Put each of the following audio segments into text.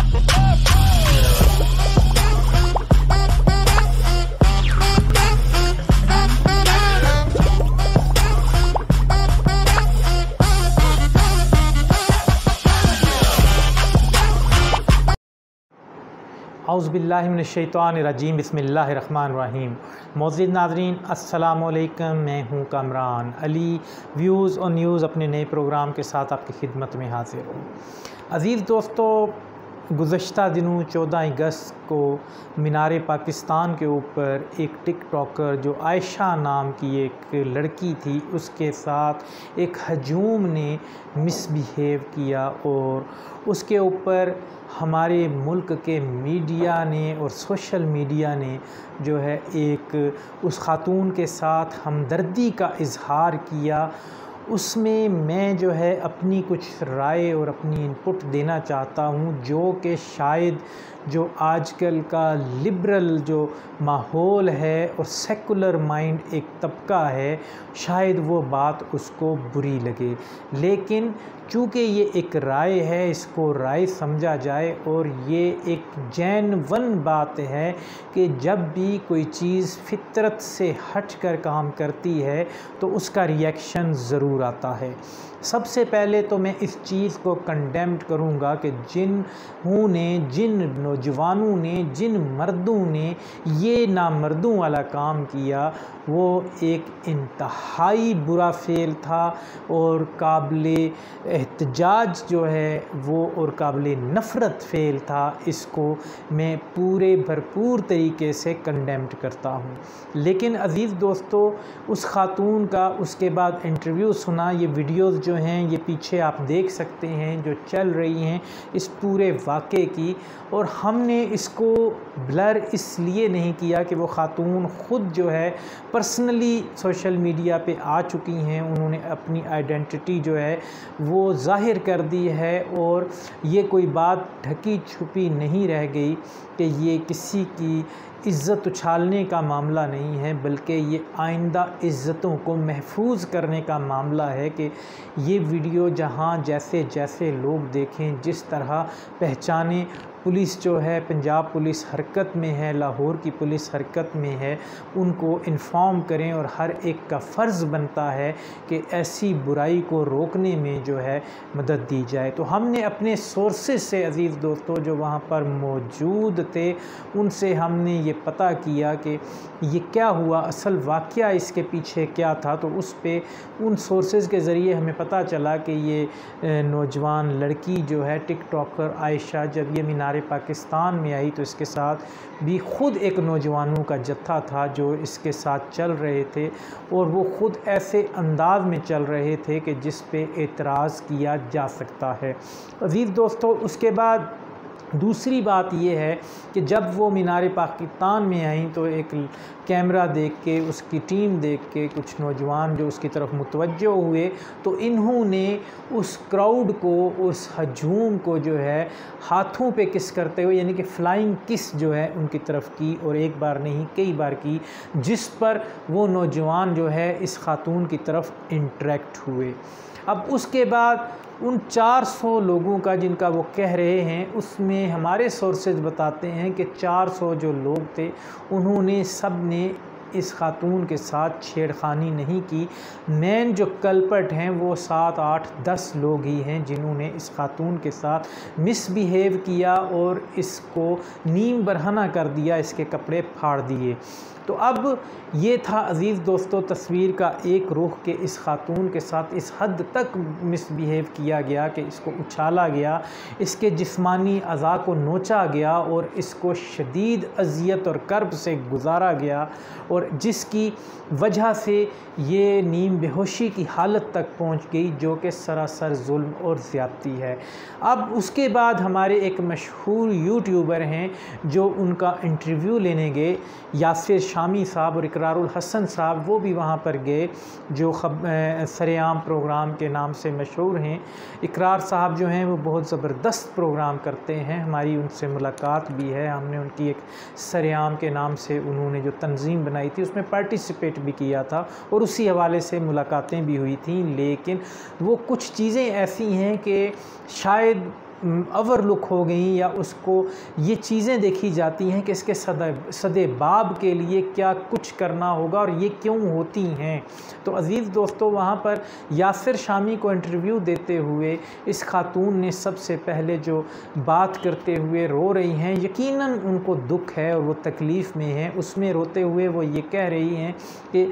औज़ुबिल्लाहिमिनश्शैतानिर्रजीम बिस्मिल्लाहिर्रहमानिर्रहीम। मौजूद नाज़रीन अस्सलाम वालेकुम, मैं हूँ कामरान अली। व्यूज़ और न्यूज़ अपने नए प्रोग्राम के साथ आपकी खिदमत में हाज़िर हूँ। अज़ीज़ दोस्तों, गुज़श्ता दिनों 14 अगस्त को मीनार पाकिस्तान के ऊपर एक टिकटॉकर जो आयशा नाम की एक लड़की थी, उसके साथ एक हजूम ने मिसबिहेव किया और उसके ऊपर हमारे मुल्क के मीडिया ने और सोशल मीडिया ने जो है एक उस खातून के साथ हमदर्दी का इज़हार किया। उसमें मैं जो है अपनी कुछ राय और अपनी इनपुट देना चाहता हूँ, जो कि शायद जो आजकल का लिबरल जो माहौल है और सेकुलर माइंड एक तबका है, शायद वो बात उसको बुरी लगे, लेकिन चूँकि ये एक राय है, इसको राय समझा जाए। और ये एक जेन्युइन बात है कि जब भी कोई चीज़ फितरत से हट कर काम करती है तो उसका रिएक्शन ज़रूर आता है। सबसे पहले तो मैं इस चीज़ को कंडेम्ड करूँगा कि जिन नौजवानों ने, जिन मर्दों ने ये नामर्दों वाला काम किया, वो एक इंतहाई बुरा फ़ेल था और काबिले एहतजाज जो है वो और काबिले नफ़रत फ़ेल था। इसको मैं पूरे भरपूर तरीके से कंडेम्ड करता हूँ। लेकिन अज़ीज़ दोस्तों, उस खातून का उसके बाद इंटरव्यू सुना, ये वीडियोज़ जो हैं ये पीछे आप देख सकते हैं जो चल रही हैं इस पूरे वाक़े की। और हमने इसको ब्लर इसलिए नहीं किया कि वो खातून ख़ुद जो है पर्सनली सोशल मीडिया पे आ चुकी हैं, उन्होंने अपनी आइडेंटिटी जो है वो ज़ाहिर कर दी है और ये कोई बात ढकी छुपी नहीं रह गई कि ये किसी की इज़्ज़त उछालने का मामला नहीं है, बल्कि ये आइंदा इज़्ज़तों को महफूज करने का मामला है कि ये वीडियो जहाँ जैसे जैसे लोग देखें, जिस तरह पहचाने, पुलिस जो है, पंजाब पुलिस हरकत में है, लाहौर की पुलिस हरकत में है, उनको इन्फॉर्म करें और हर एक का फ़र्ज़ बनता है कि ऐसी बुराई को रोकने में जो है मदद दी जाए। तो हमने अपने सोर्सेज से अज़ीज़ दोस्तों जो वहाँ पर मौजूद थे, उनसे हमने ये पता किया कि ये क्या हुआ, असल वाक़या इसके पीछे क्या था। तो उस पे उन सोर्सेज के ज़रिए हमें पता चला कि ये नौजवान लड़की जो है टिकटॉकर आयशा, जब ये मीनार पाकिस्तान में आई तो इसके साथ भी ख़ुद एक नौजवानों का जत्था था जो इसके साथ चल रहे थे और वो ख़ुद ऐसे अंदाज में चल रहे थे कि जिस पे एतराज़ किया जा सकता है। अज़ीज़ दोस्तों, उसके बाद दूसरी बात ये है कि जब वो मीनार पाकिस्तान में आई तो एक कैमरा देख के, उसकी टीम देख के कुछ नौजवान जो उसकी तरफ मुतवज्जो हुए, तो इन्होंने उस क्राउड को, उस हजूम को जो है हाथों पे किस करते हुए, यानी कि फ़्लाइंग किस जो है उनकी तरफ की, और एक बार नहीं कई बार की, जिस पर वो नौजवान जो है इस खातून की तरफ इंटरेक्ट हुए। अब उसके बाद उन 400 लोगों का जिनका वो कह रहे हैं, उसमें हमारे सोर्सेज बताते हैं कि 400 जो लोग थे उन्होंने सब ने इस खातून के साथ छेड़खानी नहीं की। मेन जो कल्पर्ट हैं वो 7, 8, 10 लोग ही हैं जिन्होंने इस खातून के साथ मिसबिहेव किया और इसको नीम बरहना कर दिया, इसके कपड़े फाड़ दिए। तो अब ये था अज़ीज़ दोस्तों तस्वीर का एक रुख के इस खातून के साथ इस हद तक मिसबिहेव किया गया कि इसको उछाला गया, इसके जिस्मानी अज़ा को नोचा गया और इसको शदीद अज़ियत और कर्ब से गुजारा गया, और जिसकी वजह से ये नीम बेहोशी की हालत तक पहुंच गई, जो कि सरासर जुल्म और ज़्यादती है। अब उसके बाद हमारे एक मशहूर यूट्यूबर हैं जो उनका इंटरव्यू लेने गए, यासिर शामी साहब और इकरारुल हसन साहब, वो भी वहाँ पर गए, जो सरेआम प्रोग्राम के नाम से मशहूर हैं। इकरार साहब जो हैं वो बहुत ज़बरदस्त प्रोग्राम करते हैं, हमारी उनसे मुलाकात भी है, हमने उनकी एक सरेआम के नाम से उन्होंने जो तंजीम बनाई थी उसमें पार्टिसिपेट भी किया था और उसी हवाले से मुलाकातें भी हुई थी। लेकिन वो कुछ चीज़ें ऐसी हैं कि शायद ओवरलुक हो गई या उसको ये चीज़ें देखी जाती हैं कि इसके सदे बाब के लिए क्या कुछ करना होगा और ये क्यों होती हैं। तो अज़ीज़ दोस्तों, वहाँ पर यासिर शामी को इंटरव्यू देते हुए इस खातून ने सबसे पहले जो बात करते हुए रो रही हैं, यकीनन उनको दुख है और वो तकलीफ़ में हैं। उसमें रोते हुए वो ये कह रही हैं कि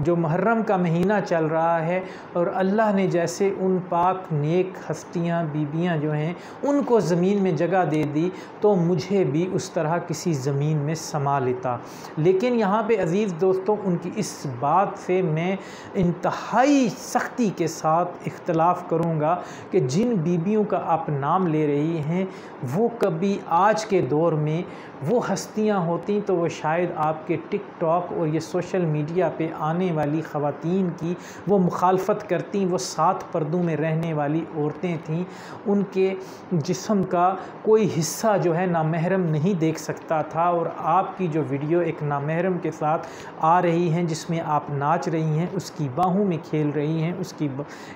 जो मुहर्रम का महीना चल रहा है और अल्लाह ने जैसे उन पाक नेक हस्तियाँ बीबियाँ जो हैं उनको ज़मीन में जगह दे दी तो मुझे भी उस तरह किसी ज़मीन में समा लेता। लेकिन यहाँ पे अज़ीज़ दोस्तों, उनकी इस बात से मैं इंतहाई सख्ती के साथ इख्तलाफ करूँगा कि जिन बीबियों का आप नाम ले रही हैं वो कभी आज के दौर में वो हस्तियाँ होती तो वो शायद आपके टिकटॉक और ये सोशल मीडिया पे आने वाली ख़वातीन की वो मुखालफत करती। वो 7 पर्दों में रहने वाली औरतें थीं, उनके जिस्म का कोई हिस्सा जो है नामहरम नहीं देख सकता था। और आपकी जो वीडियो एक नामहरम के साथ आ रही हैं जिसमें आप नाच रही हैं, उसकी बाहों में खेल रही हैं, उसकी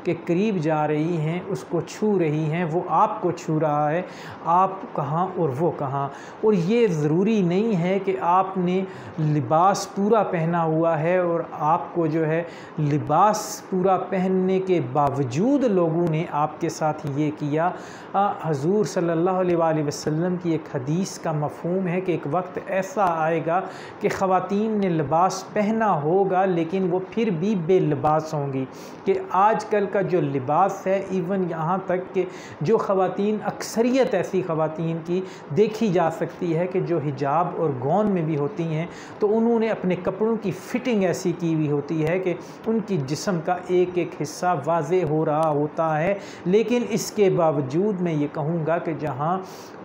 के करीब जा रही हैं, उसको छू रही हैं, वो आपको छू रहा है, आप कहाँ और वो कहाँ। और ये ज़रूरी नहीं है कि आपने लिबास पूरा पहना हुआ है और आपको जो है लिबास पूरा पहनने के बावजूद लोगों ने आपके साथ ये किया। हजूर सल्लल्लाहु अलैहि वसल्लम की एक हदीस का मफ़हूम है कि एक वक्त ऐसा आएगा कि ख़वातीन ने लिबास पहना होगा लेकिन वो फिर भी बेलिबास होंगी। कि आजकल का जो लिबास है, इवन यहाँ तक कि जो ख़वातीन, अक्सरियत ऐसी ख़वातीन की देखी जा सकती है कि जो हिजाब और गौन में भी होती हैं तो उन्होंने अपने कपड़ों की फ़िटिंग ऐसी की हुई होती है कि उनकी जिस्म का एक एक हिस्सा वाज़े हो रहा होता है। लेकिन इसके बावजूद मैं ये कहूँगा कि जहाँ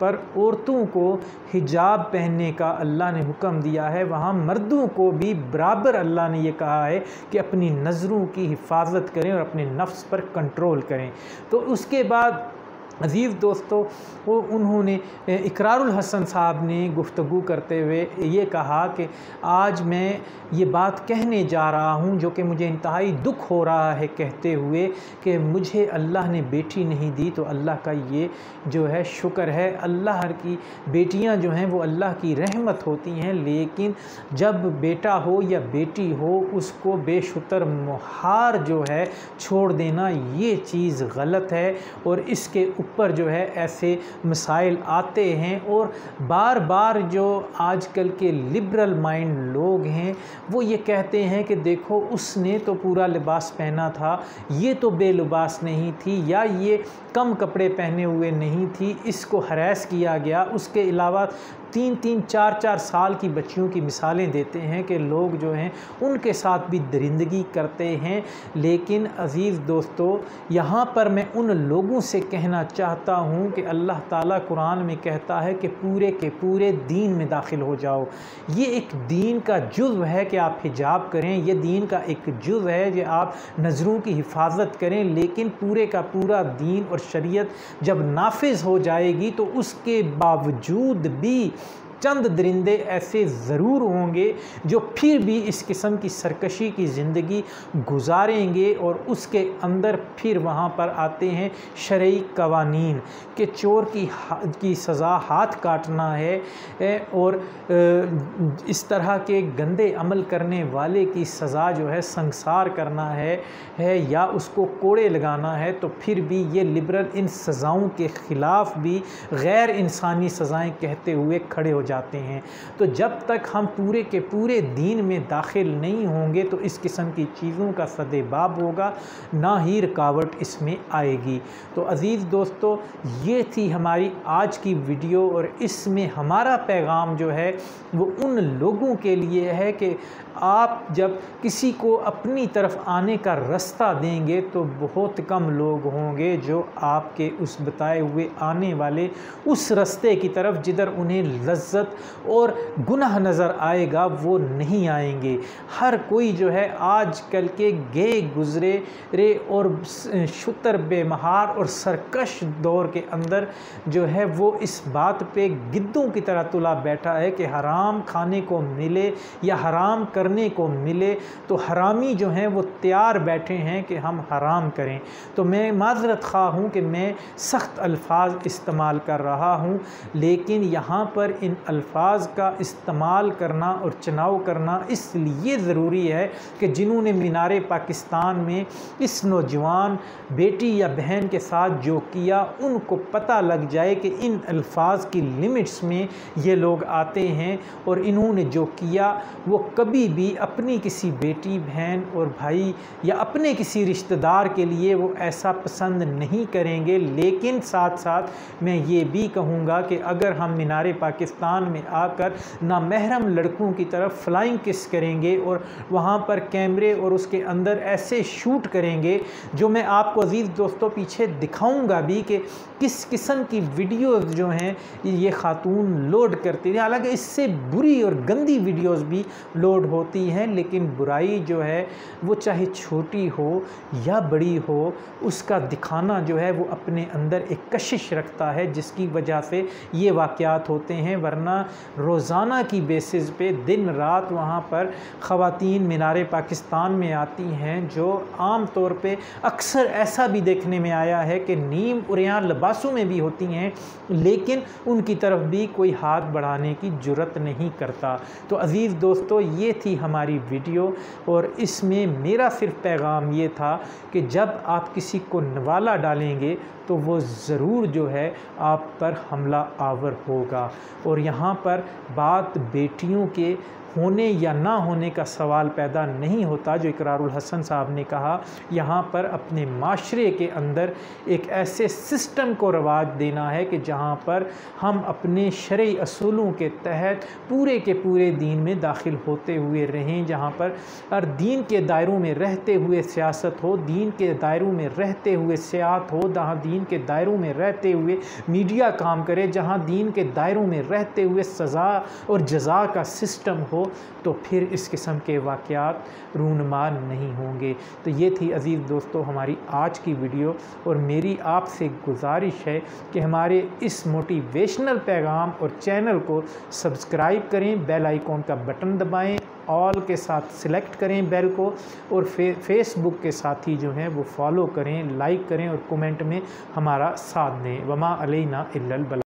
पर औरतों को हिजाब पहनने का अल्लाह ने हुक्म दिया है, वहाँ मर्दों को भी बराबर अल्लाह ने ये कहा है कि अपनी नज़रों की हिफाजत करें और अपने नफ्स पर कंट्रोल करें। तो उसके बाद अज़ीज़ दोस्तों, वो उन्होंने इकरारुल हसन साहब ने गुफ्तगू करते हुए ये कहा कि आज मैं ये बात कहने जा रहा हूँ जो कि मुझे इंतहाई दुख हो रहा है कहते हुए कि मुझे अल्लाह ने बेटी नहीं दी तो अल्लाह का ये जो है शुक्र है। अल्लाह की बेटियाँ जो हैं वो अल्लाह की रहमत होती हैं, लेकिन जब बेटा हो या बेटी हो उसको बेशुतर मुहार जो है छोड़ देना, ये चीज़ गलत है। और इसके ऊपर जो है ऐसे मसाइल आते हैं और बार बार जो आजकल के लिबरल माइंड लोग हैं वो ये कहते हैं कि देखो उसने तो पूरा लिबास पहना था, ये तो बेलिबास नहीं थी, या ये कम कपड़े पहने हुए नहीं थी, इसको हरास किया गया। उसके अलावा 3-3, 4-4 साल की बच्चियों की मिसालें देते हैं कि लोग जो हैं उनके साथ भी दरिंदगी करते हैं। लेकिन अज़ीज़ दोस्तों, यहाँ पर मैं उन लोगों से कहना चाहता हूँ कि अल्लाह ताला कुरान में कहता है कि पूरे के पूरे दीन में दाखिल हो जाओ। ये एक दीन का जुज़्व है कि आप हिजाब करें, ये दीन का एक जुज़्व है कि आप नज़रों की हिफाजत करें। लेकिन पूरे का पूरा दीन और शरीयत जब नाफिज हो जाएगी तो उसके बावजूद भी चंद दरिंदे ऐसे ज़रूर होंगे जो फिर भी इस किस्म की सरकशी की ज़िंदगी गुजारेंगे। और उसके अंदर फिर वहाँ पर आते हैं शरई कवानीन कि चोर की सज़ा हाथ काटना है और इस तरह के गंदे अमल करने वाले की सज़ा जो है संसार करना है या उसको कोड़े लगाना है। तो फिर भी ये लिबरल इन सज़ाओं के ख़िलाफ़ भी गैर इंसानी सज़ाएँ कहते हुए खड़े हो जाते हैं। तो जब तक हम पूरे के पूरे दीन में दाखिल नहीं होंगे तो इस किस्म की चीज़ों का सदेबाब होगा, ना ही रुकावट इसमें आएगी। तो अज़ीज़ दोस्तों, ये थी हमारी आज की वीडियो और इसमें हमारा पैगाम जो है वो उन लोगों के लिए है कि आप जब किसी को अपनी तरफ आने का रास्ता देंगे तो बहुत कम लोग होंगे जो आपके उस बताए हुए आने वाले उस रास्ते की तरफ जिधर उन्हें लज्जत लज्जत और गुनाह नज़र आएगा वो नहीं आएंगे। हर कोई जो है आजकल के गे गुज़रे रे और शुतर बेमहार और सरकश दौर के अंदर जो है वो इस बात पे गिद्धों की तरह तुला बैठा है कि हराम खाने को मिले या हराम करने को मिले तो हरामी जो हैं वो तैयार बैठे हैं कि हम हराम करें। तो मैं माज़रत ख़्वाह हूँ कि मैं सख्त अल्फाज इस्तेमाल कर रहा हूँ, लेकिन यहाँ पर इन अल्फाज का इस्तेमाल करना और चुनाव करना इसलिए ज़रूरी है कि जिन्होंने मीनार पाकिस्तान में इस नौजवान बेटी या बहन के साथ जो किया उनको पता लग जाए कि इन अल्फाज की लिमिट्स में ये लोग आते हैं और इन्होंने जो किया वो कभी भी अपनी किसी बेटी बहन और भाई या अपने किसी रिश्तेदार के लिए वो ऐसा पसंद नहीं करेंगे। लेकिन साथ साथ मैं ये भी कहूँगा कि अगर हम मीनार पाकिस्तान में आकर नामहरम लड़कों की तरफ फ्लाइंग किस करेंगे और वहाँ पर कैमरे और उसके अंदर ऐसे शूट करेंगे जो मैं आपको अज़ीज़ दोस्तों पीछे दिखाऊंगा भी कि किस किस्म की वीडियोस जो हैं ये ख़ातून लोड करती है। हालांकि इससे बुरी और गंदी वीडियोस भी लोड होती हैं, लेकिन बुराई जो है वो चाहे छोटी हो या बड़ी हो उसका दिखाना जो है वो अपने अंदर एक कशिश रखता है, जिसकी वजह से ये वाक़यात होते हैं। वरना रोज़ाना की बेसिस पे दिन रात वहाँ पर ख़वातीन मीनार पाकिस्तान में आती हैं, जो आम तौर पे अक्सर ऐसा भी देखने में आया है कि नीम उरियां लिबासों में भी होती हैं, लेकिन उनकी तरफ भी कोई हाथ बढ़ाने की जुर्रत नहीं करता। तो अज़ीज़ दोस्तों, ये थी हमारी वीडियो और इसमें मेरा सिर्फ पैगाम ये था कि जब आप किसी को नवाला डालेंगे तो वो ज़रूर जो है आप पर हमला आवर होगा। और यहाँ पर बात बेटियों के होने या ना होने का सवाल पैदा नहीं होता जो इकरारुल हसन साहब ने कहा। यहाँ पर अपने माशरे के अंदर एक ऐसे सिस्टम को रवाज देना है कि जहाँ पर हम अपने शरई असूलों के तहत पूरे के पूरे दीन में दाखिल होते हुए रहें, जहाँ पर और दीन के दायरों में रहते हुए सियासत हो, दीन के दायरों में रहते हुए सियाहत हो, जहाँ दीन के दायरों में रहते हुए मीडिया काम करे, जहाँ दीन के दायरों में रहते हुए सज़ा और जज़ा का सिस्टम हो, तो फिर इस किस्म के वाक़यात रूनुमा नहीं होंगे। तो ये थी अज़ीज़ दोस्तों हमारी आज की वीडियो और मेरी आपसे गुजारिश है कि हमारे इस मोटिवेशनल पैगाम और चैनल को सब्सक्राइब करें, बेल आइकॉन का बटन दबाएं, ऑल के साथ सिलेक्ट करें बेल को, और फेसबुक के साथी जो हैं वो फॉलो करें, लाइक करें और कमेंट में हमारा साथ दें। वमा अलैना इल्लल बलाग।